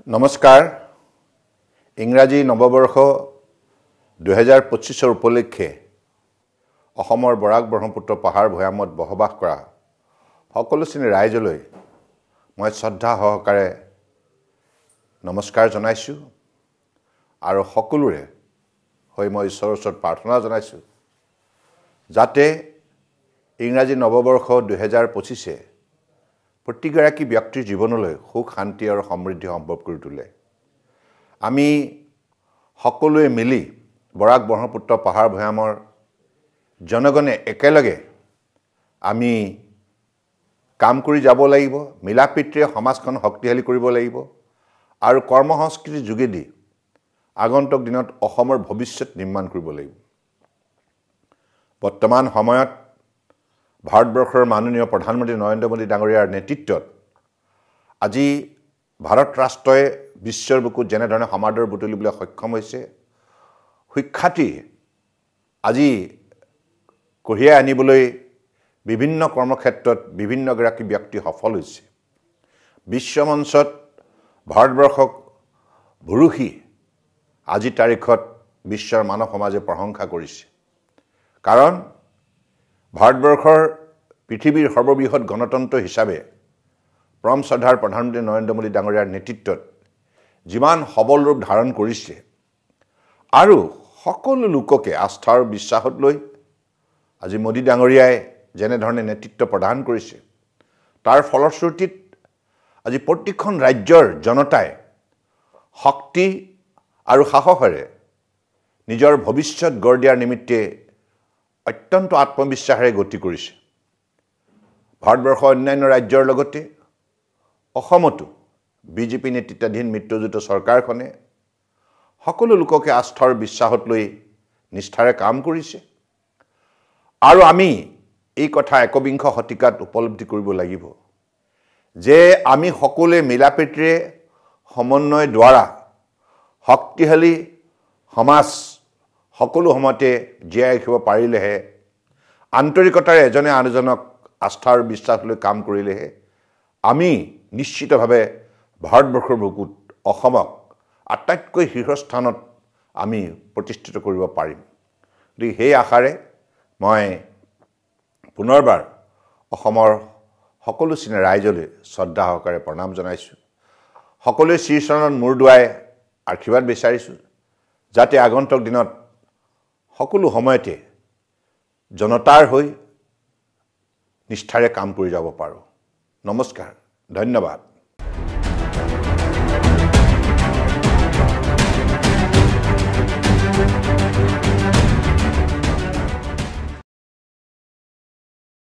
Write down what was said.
নমস্কাৰ ইংৰাজী নৱবৰ্ষ 2025 উপলক্ষে অসমৰ বৰাক ব্ৰহ্মপুত্ৰ পাহাৰ ভৈয়ামত বসবাস কৰা সকলো শ্ৰেণীৰ ৰাইজলৈ মই শ্ৰদ্ধা সহকাৰে নমস্কাৰ জনাইছো আৰু সকলোৰে হৈ মই ঈশ্বৰৰ ওচৰত প্ৰাৰ্থনা জনাইছো যাতে ইংৰাজী নৱবৰ্ষ 2025 প্ৰতিগৰাকী ব্যক্তিৰ জীৱনলৈ সুখ শান্তি আৰু সমৃদ্ধি সম্ভৱ কৰি তোলে আমি সকলোৱে মিলি বৰাক ব্ৰহ্মপুত্ৰ পাহাৰ ভৈয়ামৰ জনগণে একেলগে আমি কাম কৰি যাব লাগিব মিলাপ্ৰীতিৰে সমাজখন শক্তিশালী কৰিব লাগিব আৰু কৰ্ম সংস্কৃতিৰ যোগেদি আগন্তুক দিনত অসমৰ ভৱিষ্যত নিৰ্মাণ কৰিব লাগিব বৰ্তমান সময়ত ভাৰতবৰ্ষৰ মাননীয় প্ৰধানমন্ত্ৰী নৰেন্দ্ৰ মোদী ডাঙৰীয়াৰ নেতৃত্বত আজি ভাৰত ৰাষ্ট্ৰই বিশ্বৰ বুকুত যেনেধৰণে সমাদৰ বুটলিবলৈ সক্ষম হৈছে সুখ্যাতি আজি কঢ়িয়াই আনিবলৈ বিভিন্ন কৰ্মক্ষেত্ৰত বিভিন্নগৰাকী ব্যক্তি সফল হৈছে বিশ্বমঞ্চত ভাৰতবৰ্ষক ভুৰুকি আজি তাৰিখত বিশ্বৰ মানৱ সমাজে প্ৰশংসা কৰিছে কাৰণ ভাৰতবৰ্ষৰ পৃথিৱীৰ সৰ্ববৃহৎ গণতন্ত্ৰ হিচাপে পৰম শ্ৰদ্ধাৰ প্ৰধানমন্ত্ৰী নৰেন্দ্ৰ মোদী ডাঙৰীয়াৰ নেতৃত্বত যিমান সবল ৰূপ ধাৰণ কৰিছে আৰু সকলো লোককে আস্থা আৰু বিশ্বাসত লৈ আজি মোদী ডাঙৰীয়াই যেনেধৰণে নেতৃত্ব প্ৰদান কৰিছে তাৰ ফলশ্ৰুতিত আজি প্ৰতিখন ৰাজ্যৰ জনতাই শক্তি আৰু সাহসেৰে নিজৰ ভৱিষ্যত গঢ় দিয়াৰ নিমিত্তে অত্যন্ত আত্মবিশ্বাসেৰে গতি কৰিছে ভাৰতবৰ্ষৰ অন্যান্য ৰাজ্যৰ লগতে অসমতো বিজেপি নেতৃত্বাধীন মিত্ৰজোঁট চৰকাৰখনে সকলো লোককে আস্থাৰ বিশ্বাসত লৈ নিষ্ঠাৰে কাম কৰিছে আৰু আমি এই কথা একবিংশ শতিকাত উপলব্ধি কৰিব লাগিব যে আমি সকলোৱে মিলাপ্ৰীতিৰে সমন্বয় দ্বাৰা শক্তিশালী সমাজ সকলো সময়তে জীয়াই ৰাখিব পাৰিলেহে আন্তৰিকতাৰে এজনে আনজনক আস্থা আৰু বিশ্বাস লৈ কাম কৰিলেহে আমি নিশ্চিতভাৱে ভাৰতবৰ্ষৰ বুকুত অসমক আটাইতকৈ শীৰ্ষস্থানত আমি প্ৰতিষ্ঠিত কৰিব পাৰিম গতিকে সেই আশাৰে মই পুনৰবাৰ অসমৰ সকলো শ্ৰেণীৰ ৰাইজলৈ শ্ৰদ্ধা সহকাৰে প্ৰণাম জনাইছোঁ সকলোৱে শ্ৰীচৰণত মূৰ দুৱাই আশীৰ্বাদ বিচাৰিছোঁ যাতে আগন্তুক দিনত সকলো সময়তে জনতাৰ হৈ নিষ্ঠাৰে কাম কৰি যাব পাৰোঁ নমস্কাৰ ধন্যবাদ